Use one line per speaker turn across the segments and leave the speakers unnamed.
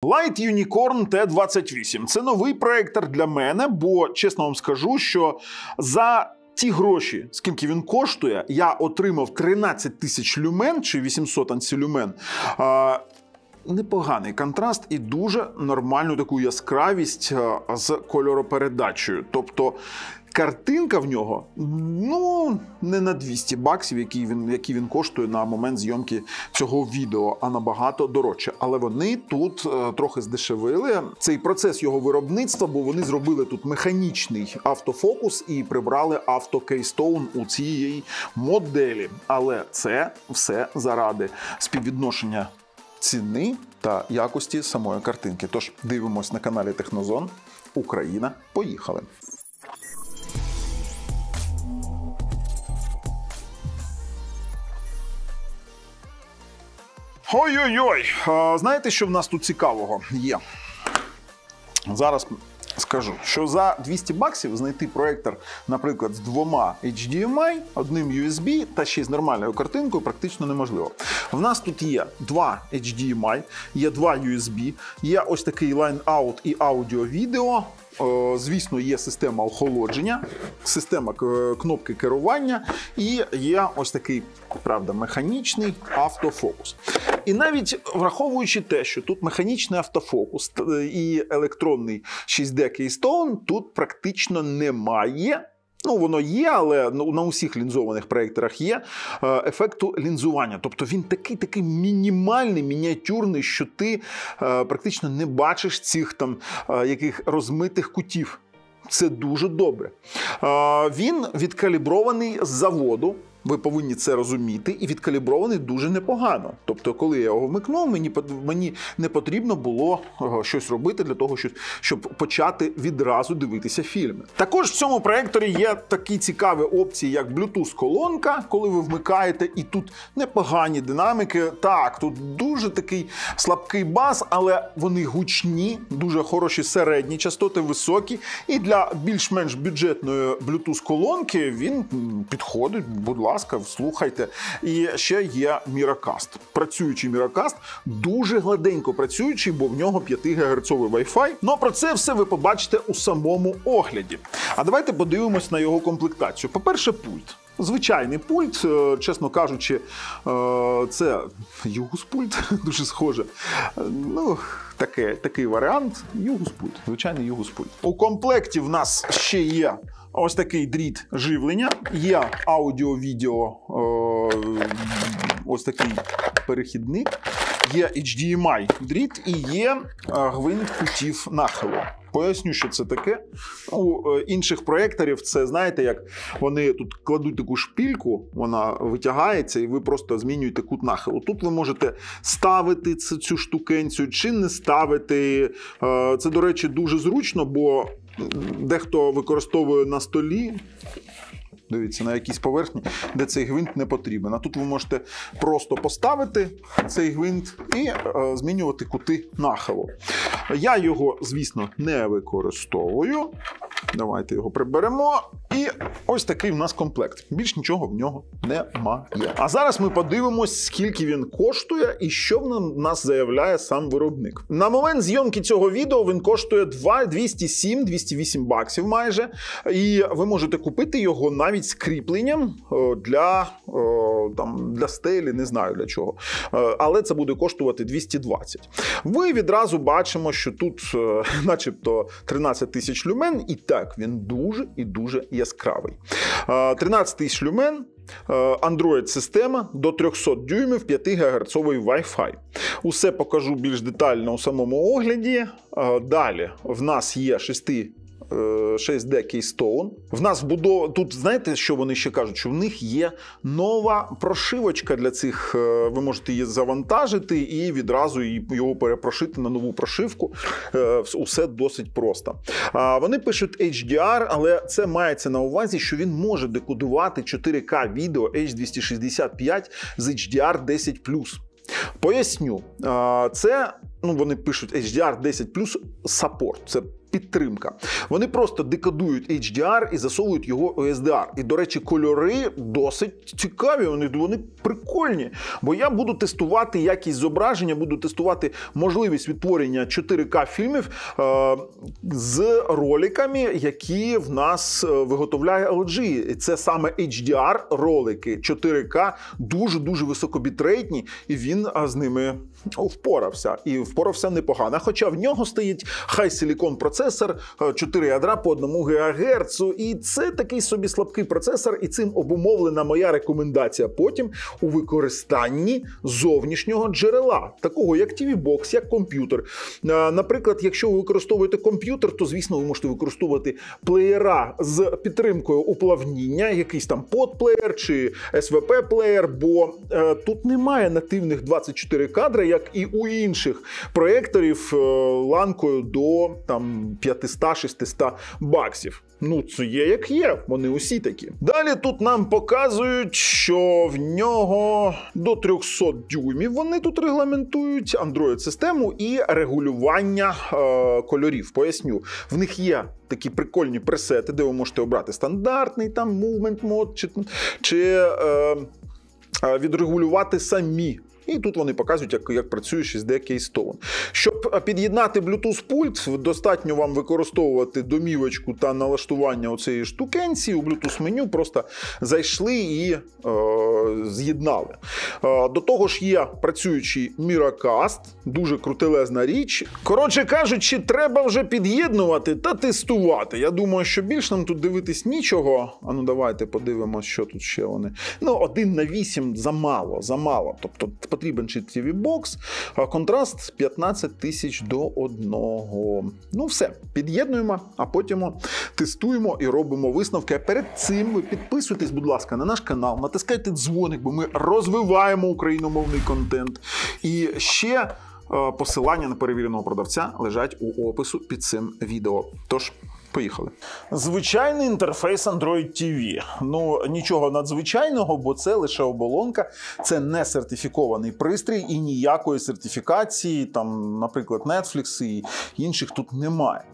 Light Unicorn T28 – це новий проектор для мене, бо, чесно вам скажу, що за ті гроші, скільки він коштує, я отримав 13 тисяч люмен чи 800 ансілюмен. Непоганий контраст і дуже нормальну таку яскравість з кольоропередачею. Тобто картинка в нього, не на 200 баксів, які він коштує на момент зйомки цього відео, а набагато дорожче. Але вони тут трохи здешевили цей процес його виробництва, бо вони зробили тут механічний автофокус і прибрали автокейстоун у цієї моделі. Але це все заради співвідношення ціни та якості самої картинки. Тож дивимось на каналі Технозон. Україна. Поїхали! Ой-ой-ой! Знаєте, що в нас тут цікавого є? Зараз скажу, що за 200 баксів знайти проектор, наприклад, з двома HDMI, одним USB та ще й з нормальною картинкою практично неможливо. В нас тут є два HDMI, є два USB, є ось такий line-out і аудіо-відео. Звісно, є система охолодження, система кнопки керування і є ось такий, правда, механічний автофокус. І навіть враховуючи те, що тут механічний автофокус і електронний 6D Keystone, тут практично немає. Воно є, але на усіх лінзованих проєкторах є ефекту лінзування. Тобто він такий мінімальний, мініатюрний, що ти практично не бачиш цих там яких розмитих кутів. Це дуже добре. Він відкалібрований з заводу. Ви повинні це розуміти, і відкалібрований дуже непогано. Тобто, коли я його вмикнув, мені не потрібно було щось робити для того, щоб почати відразу дивитися фільми. Також в цьому проекторі є такі цікаві опції, як Bluetooth-колонка, коли ви вмикаєте, і тут непогані динаміки. Так, тут дуже такий слабкий бас, але вони гучні, дуже хороші середні частоти, високі. І для більш-менш бюджетної Bluetooth-колонки він підходить, будь ласка, слухайте. І ще є Miracast. Працюючий Miracast, дуже гладенько працюючий, бо в нього 5 ГГц Wi-Fi. Но про це все ви побачите у самому огляді. А давайте подивимось на його комплектацію. По-перше, пульт. Звичайний пульт, чесно кажучи, це Югус-пульт, дуже схоже. Такий варіант. Югус-пульт, звичайний Югус-пульт. У комплекті в нас ще є ось такий дріт живлення, є аудіо-відео, ось такий перехідник, є HDMI дріт і є гвинт кутів нахилу. Поясню, що це таке. У інших проєкторів це, знаєте, як вони тут кладуть таку шпильку, вона витягається і ви просто змінюєте кут нахилу. Тут ви можете ставити цю штукенцію чи не ставити. Це, до речі, дуже зручно, бо дехто використовує на столі, дивіться, на якійсь поверхні, де цей гвинт не потрібен. А тут ви можете просто поставити цей гвинт і змінювати кути нахилу. Я його, звісно, не використовую. Давайте його приберемо. І ось такий в нас комплект. Більш нічого в нього немає. А зараз ми подивимось, скільки він коштує і що в нас заявляє сам виробник. На момент зйомки цього відео він коштує 207-208 баксів майже. І ви можете купити його навіть з кріпленням для стелі, не знаю для чого. Але це буде коштувати 220. Ви відразу бачимо, що тут начебто 13 тисяч люмен, і так, він дуже і дуже яскравий. 13 тисяч люмен, Android-система до 300 дюймів, 5 ГГц Wi-Fi. Усе покажу більш детально у самому огляді. Далі в нас є 6D Keystone. В нас тут, знаєте, що вони ще кажуть? Що в них є нова прошивочка для цих, ви можете її завантажити і відразу його перепрошити на нову прошивку. Усе досить просто. Вони пишуть HDR, але це мається на увазі, що він може декодувати 4К відео H265 з HDR 10+. Поясню. Це, вони пишуть HDR 10+, support. Це підтримка. Вони просто декодують HDR і засовують його у SDR. І, до речі, кольори досить цікаві, вони прикольні. Бо я буду тестувати якість зображення, буду тестувати можливість відтворення 4К фільмів з роликами, які в нас виготовляє LG. І це саме HDR ролики, 4К, дуже-дуже високобітрейтні, і він з ними впорався. І впорався непогано. Хоча в нього стоїть High-Silicon процесор, 4 ядра по 1 ГГц, і це такий собі слабкий процесор, і цим обумовлена моя рекомендація потім у використанні зовнішнього джерела, такого як TV-бокс, як комп'ютер. Наприклад, якщо ви використовуєте комп'ютер, то, звісно, ви можете використовувати плеєра з підтримкою уплавніння, якийсь там подплеєр чи SVP-плеєр, бо тут немає нативних 24 кадри, як і у інших проєкторів ланкою до 500-600 баксів. Ну, це є як є, вони усі такі. Далі тут нам показують, що в нього до 300 дюймів вони тут регламентують Android-систему і регулювання кольорів. Поясню, в них є такі прикольні пресети, де ви можете обрати стандартний, там, movement mode, чи відрегулювати самі. І тут вони показують, як працює 6D Keystone. Щоб під'єднати Bluetooth-пульт, достатньо вам використовувати домівочку та налаштування оцеї штукенці. У Bluetooth-меню просто зайшли і з'єднали. До того ж є працюючий Miracast, дуже крутелезна річ. Коротше кажучи, треба вже під'єднувати та тестувати. Я думаю, що більш нам тут дивитись нічого. А ну давайте подивимось, що тут ще вони. 1:8 замало. Тобто потрібен ще TV-бокс, контраст 15 тисяч до 1. Ну все, під'єднуємо, а потім тестуємо і робимо висновки. А перед цим ви підписуйтесь, будь ласка, на наш канал, натискайте дзвоник, бо ми розвиваємо україномовний контент. І ще посилання на перевіреного продавця лежать у опису під цим відео. Тож, поїхали. Звичайний інтерфейс Android TV. Ну, нічого надзвичайного, бо це лише оболонка, це не сертифікований пристрій і ніякої сертифікації, там, наприклад, Netflix і інших тут немає.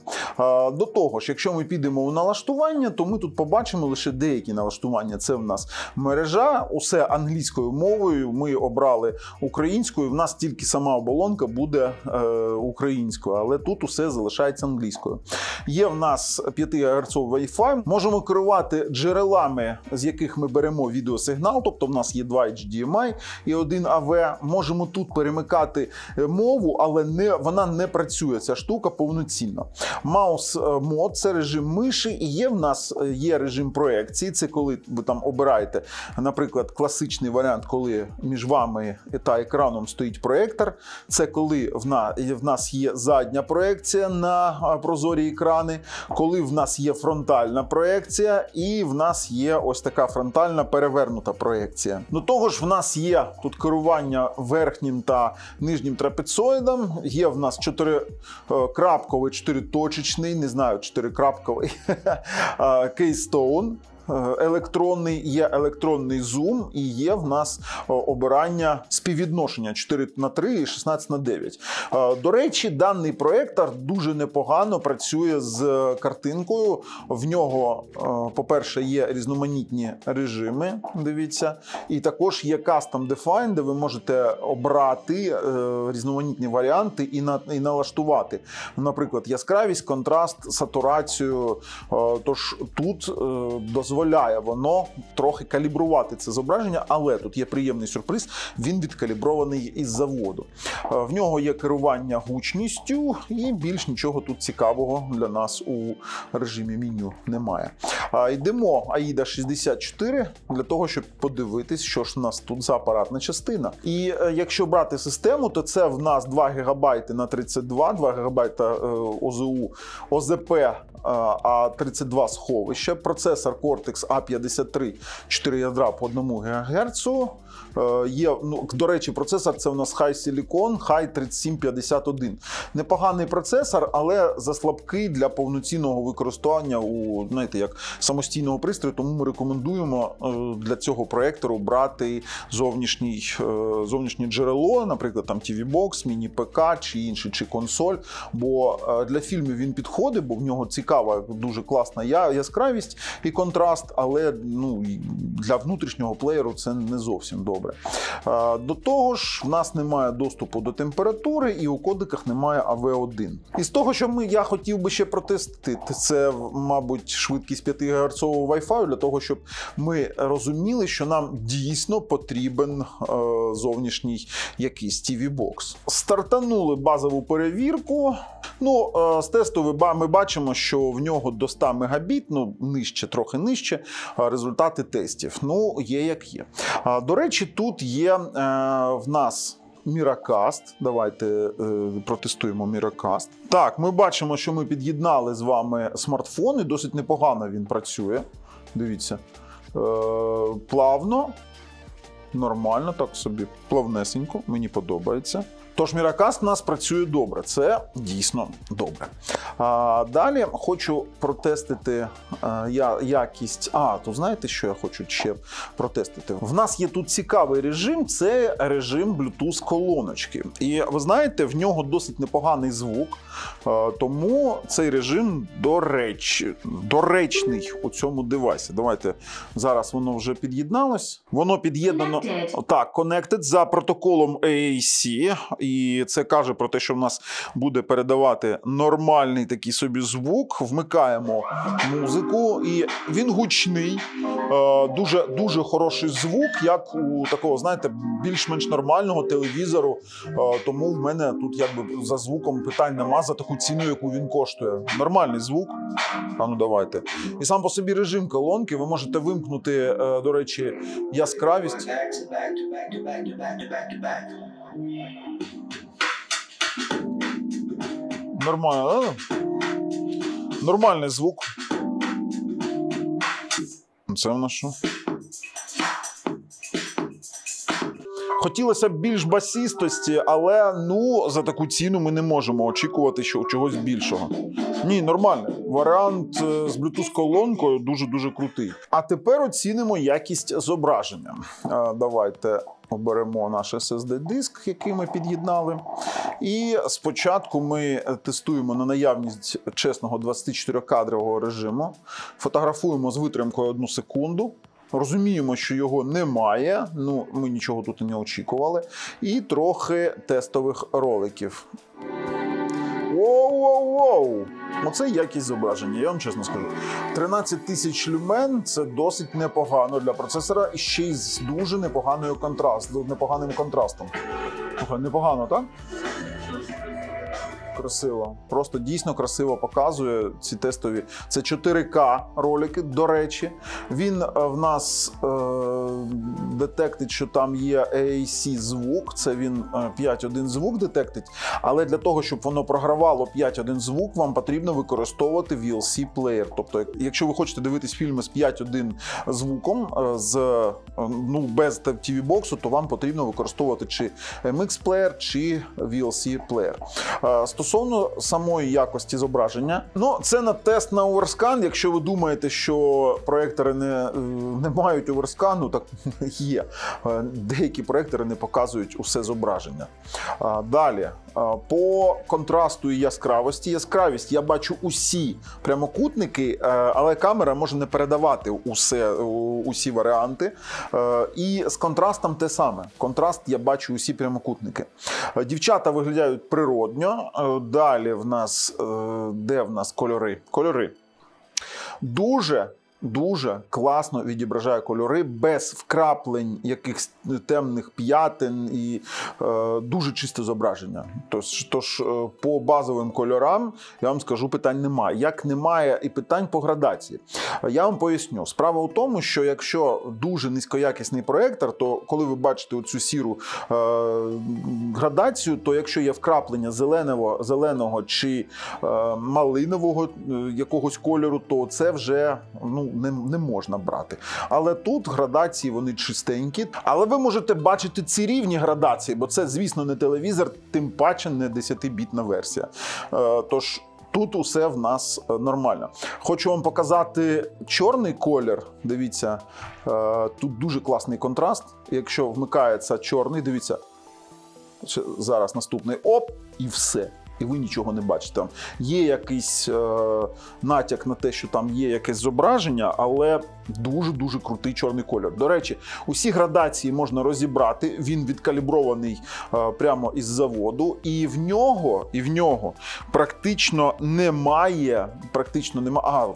До того ж, якщо ми підемо у налаштування, то ми тут побачимо лише деякі налаштування. Це в нас мережа, усе англійською мовою, ми обрали українською, в нас тільки сама оболонка буде українською, але тут усе залишається англійською. Є в нас 5 ГГц Wi-Fi. Можемо керувати джерелами, з яких ми беремо відеосигнал, тобто в нас є 2 HDMI і 1 AV. Можемо тут перемикати мову, але вона не працює, ця штука, повноцінно. Mouse мод – це режим миші, і є в нас режим проекції, це коли ви там обираєте, наприклад, класичний варіант, коли між вами та екраном стоїть проєктор. Це коли в нас є задня проекція на прозорі екрани, коли в нас є фронтальна проекція і в нас є ось така фронтальна перевернута проекція. До того ж, в нас є тут керування верхнім та нижнім трапецоїдом, є в нас 4-крапковий, 4-точечний, не знаю, 4-крапковий Keystone. Електронний, є електронний зум і є в нас обирання співвідношення 4:3 і 16:9. До речі, даний проєктор дуже непогано працює з картинкою. В нього, по-перше, є різноманітні режими, дивіться, і також є Custom Define, де ви можете обрати різноманітні варіанти і налаштувати. Наприклад, яскравість, контраст, сатурацію. Тож тут дозволяє воно трохи калібрувати це зображення, але тут є приємний сюрприз, він відкалібрований із заводу. В нього є керування гучністю і більш нічого тут цікавого для нас у режимі меню немає. Йдемо AIDA 64 для того, щоб подивитись, що ж у нас тут за апаратна частина. І якщо брати систему, то це в нас 2 ГБ на 32, 2 ГБ ОЗУ, ОЗП, а 32 сховища, процесор Cortex Cortex A53 4 ядра по 1 ГГц. Є, до речі, процесор це у нас High Silicon, High 3751. Непоганий процесор, але заслабкий для повноцінного використання у, знаєте, як самостійного пристрою, тому ми рекомендуємо для цього проектору брати зовнішнє джерело, наприклад, там TV-Box, міні-ПК чи інший, чи консоль, бо для фільмів він підходить, бо в нього цікава, дуже класна яскравість і контраст, але для внутрішнього плеєру це не зовсім добре. До того ж, в нас немає доступу до температури і у кодеках немає AV1. Із того, що я хотів би ще протестити, це, мабуть, швидкість 5 ГГц Wi-Fi, для того, щоб ми розуміли, що нам дійсно потрібен зовнішній якийсь TV-Box. Стартанули базову перевірку. З тесту ми бачимо, що в нього до 100 Мбіт, трохи нижче, результати тестів. Є як є. До речі, тут є в нас Miracast. Давайте протестуємо Miracast. Так, ми бачимо, що ми під'єднали з вами смартфон, і досить непогано він працює. Дивіться. Плавно, нормально, так собі, плавнесенько, мені подобається. Тож Miracast у нас працює добре, це дійсно добре. Далі хочу протестити якість. То знаєте, що я хочу ще протестити? В нас є тут цікавий режим, це режим Bluetooth-колоночки. І ви знаєте, в нього досить непоганий звук, тому цей режим доречний у цьому девайсі. Давайте, зараз воно вже під'єдналось. Воно під'єднано, так, connected за протоколом AAC. І це каже про те, що в нас буде передавати нормальний такий собі звук. Вмикаємо музику, і він гучний, дуже хороший звук, як у такого, знаєте, більш-менш нормального телевізору. Тому в мене тут якби за звуком питань нема, за таку ціну, яку він коштує. Нормальний звук. Давайте. І сам по собі режим колонки, ви можете вимкнути, до речі, яскравість. Нормально, да? Нормальний звук. Це в нас що? Хотілося б більш басістості, але за таку ціну ми не можемо очікувати чогось більшого. Ні, нормально. Варіант з Bluetooth-колонкою дуже-дуже крутий. А тепер оцінимо якість зображення. Давайте оберемо наш SSD-диск, який ми під'єднали. І спочатку ми тестуємо на наявність чесного 24-кадрового режиму. Фотографуємо з витримкою 1 секунду. Розуміємо, що його немає, ми нічого тут і не очікували. І трохи тестових роликів. Воу! Оце якість зображення, я вам чесно скажу. 13 тисяч люмен – це досить непогано для процесора, і ще й з дуже непоганим контрастом. Непогано, так? Красиво. Просто дійсно красиво показує ці тестові. Це 4К ролики, до речі. Він в нас детектить, що там є AAC звук. Це він 5.1 звук детектить. Але для того, щоб воно програвало 5.1 звук, вам потрібно використовувати VLC-плеєр. Тобто, якщо ви хочете дивитись фільми з 5.1 звуком, без TV-боксу, то вам потрібно використовувати чи MX-плеєр, чи VLC-плеєр. Стосовно самої якості зображення, це на тест на оверскан. Якщо ви думаєте, що проєктори не мають оверскану, так є. Деякі проєктори не показують усе зображення. Далі, по контрасту і яскравості. Яскравість я бачу усі прямокутники, але камера може не передавати усі варіанти. І з контрастом те саме. Контраст я бачу усі прямокутники. Дівчата виглядають природньо. Далі в нас, де в нас кольори? Кольори. Дуже класно відображає кольори, без вкраплень якихось темних п'ятин і дуже чисте зображення. Тож по базовим кольорам, я вам скажу, питань немає. Як немає і питань по градації. Я вам поясню. Справа у тому, що якщо дуже низькоякісний проєктор, то коли ви бачите оцю сіру градацію, то якщо є вкраплення зеленого чи малинового якогось кольору, то це вже не можна брати. Але тут градації, вони чистенькі. Але ви можете бачити ці рівні градації, бо це, звісно, не телевізор, тим паче не 10-бітна версія. Тож тут усе в нас нормально. Хочу вам показати чорний колір. Дивіться, тут дуже класний контраст. Якщо вмикається чорний, дивіться, зараз наступний оп, і все. І ви нічого не бачите. Там є якийсь натяк на те, що там є якесь зображення, але дуже-дуже крутий чорний кольор. До речі, усі градації можна розібрати, він відкалібрований прямо із заводу, і в нього практично немає,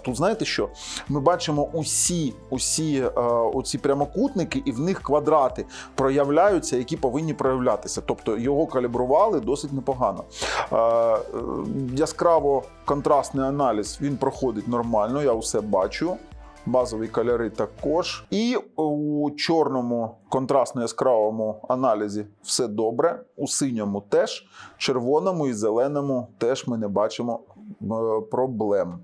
тут знаєте що? Ми бачимо усі оці прямокутники, і в них квадрати проявляються, які повинні проявлятися. Тобто його калібрували досить непогано. Яскраво контрастний аналіз, він проходить нормально, я усе бачу. Базові кольори також. І у чорному контрастно-яскравому аналізі все добре. У синьому теж, червоному і зеленому теж ми не бачимо проблем.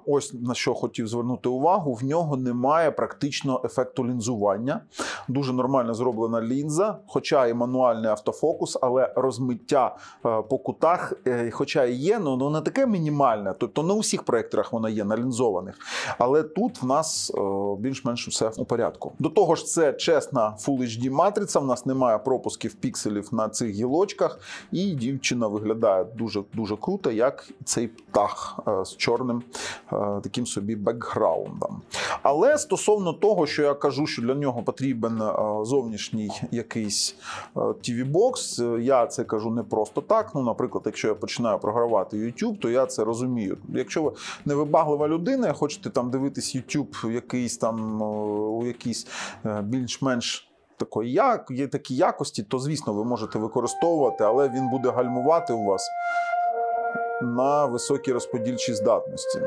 Ось на що хотів звернути увагу, в нього немає практично ефекту лінзування. Дуже нормально зроблена лінза, хоча і мануальний автофокус, але розмиття по кутах, хоча і є, але не таке мінімальне, тобто на усіх проєкторах воно є, на лінзованих. Але тут в нас більш-менш все у порядку. До того ж, це чесна Full HD матриця, в нас немає пропусків пікселів на цих гілочках, і дівчина виглядає дуже круто, як цей птах з чорним таким собі бекграундом. Але стосовно того, що я кажу, що для нього потрібен зовнішній якийсь TV-бокс, я це кажу не просто так. Наприклад, якщо я починаю програвати YouTube, то я це розумію. Якщо ви невибаглива людина, хочете там дивитись YouTube якийсь там у якійсь більш-менш такі якості, то, звісно, ви можете використовувати, але він буде гальмувати у вас на високій розподільчій здатності.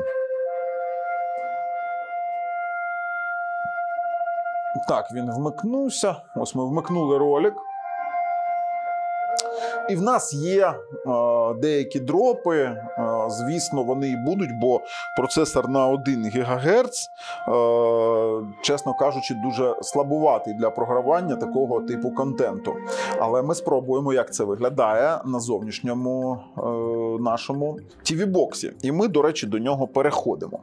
Так, він вмикнувся. Ось ми вмикнули ролик. І в нас є деякі дропи, звісно, вони і будуть, бо процесор на 1 ГГц, чесно кажучи, дуже слабуватий для програвання такого типу контенту. Але ми спробуємо, як це виглядає на зовнішньому нашому TV-боксі. І ми, до речі, до нього переходимо.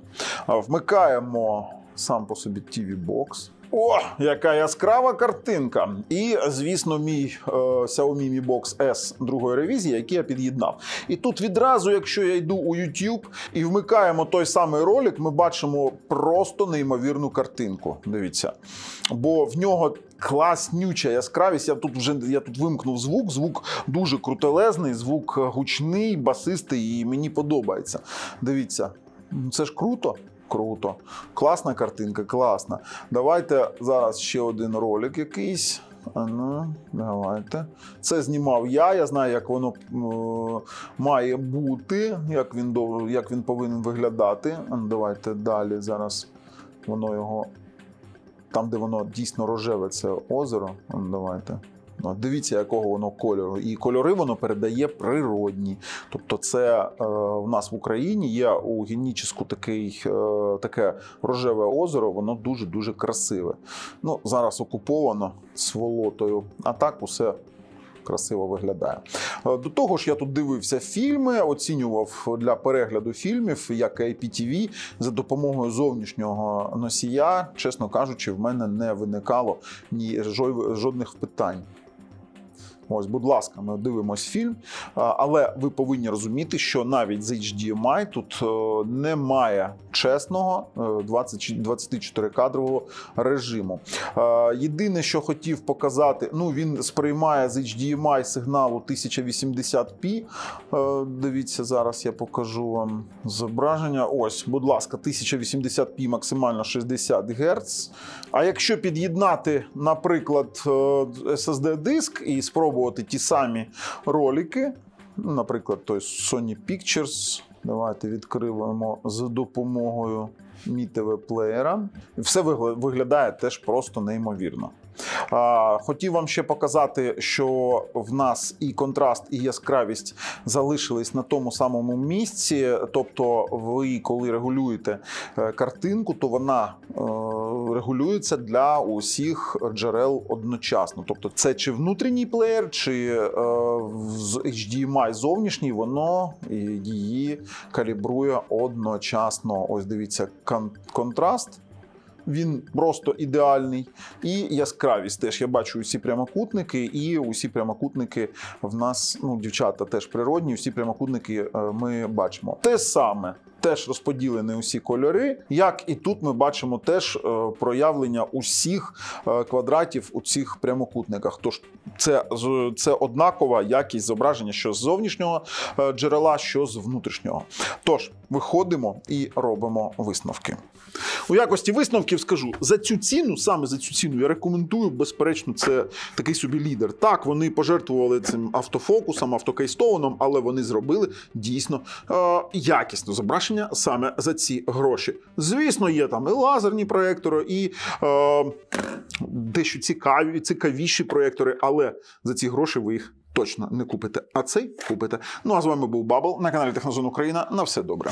Вмикаємо сам по собі TV-бокс. О, яка яскрава картинка! І, звісно, мій Xiaomi Mi Box S другої ревізії, який я під'єднав. І тут відразу, якщо я йду у YouTube і вмикаємо той самий ролик, ми бачимо просто неймовірну картинку. Дивіться. Бо в нього класнюча яскравість. Я тут вимкнув звук дуже крутелезний, звук гучний, басистий, і мені подобається. Дивіться, це ж круто. Круто. Класна картинка, класна. Давайте зараз ще один ролик якийсь. Давайте. Це знімав я знаю, як воно має бути, як він повинен виглядати. Давайте далі зараз воно його, там де воно дійсно рожеве, це озеро. Давайте. Дивіться, якого воно кольору. І кольори воно передає природні. Тобто це в нас в Україні є у Геніческу таке рожеве озеро, воно дуже-дуже красиве. Зараз окуповано сволотою, а так усе красиво виглядає. До того ж, я тут дивився фільми, оцінював для перегляду фільмів, як IPTV, за допомогою зовнішнього носія. Чесно кажучи, в мене не виникало жодних питань. Ось, будь ласка, ми дивимось фільм, але ви повинні розуміти, що навіть з HDMI тут немає чесного 24-кадрового режиму. Єдине, що хотів показати, він сприймає з HDMI сигналу 1080p. Дивіться, зараз я покажу вам зображення. Ось, будь ласка, 1080p, максимально 60 Гц. А якщо під'єднати, наприклад, SSD-диск і спробувати ті самі ролики, наприклад, той Sony Pictures, давайте відкриємо за допомогою Mi TV плеєра. Все виглядає теж просто неймовірно. Хотів вам ще показати, що в нас і контраст, і яскравість залишились на тому самому місці. Тобто ви, коли регулюєте картинку, то вона регулюється для усіх джерел одночасно. Тобто це чи внутрішній плеєр, чи з HDMI зовнішній, воно її калібрує одночасно. Ось дивіться, контраст. Він просто ідеальний. І яскравість теж. Я бачу усі прямокутники, і усі прямокутники в нас, ну, дівчата теж природні, усі прямокутники ми бачимо. Те саме. Теж розподілені усі кольори, як і тут ми бачимо теж проявлення усіх квадратів у цих прямокутниках. Тож це однакова якість зображення, що з зовнішнього джерела, що з внутрішнього. Тож, виходимо і робимо висновки. У якості висновків скажу, за цю ціну, саме за цю ціну, я рекомендую, безперечно, це такий собі лідер. Так, вони пожертвували цим автофокусом, автокейстованом, але вони зробили дійсно якісне зображення саме за ці гроші. Звісно, є там і лазерні проєктори, і дещо цікавіші проєктори, але за ці гроші ви їх точно не купите. А цей купите. Ну а з вами був Бабл на каналі Технозон Україна. На все добре.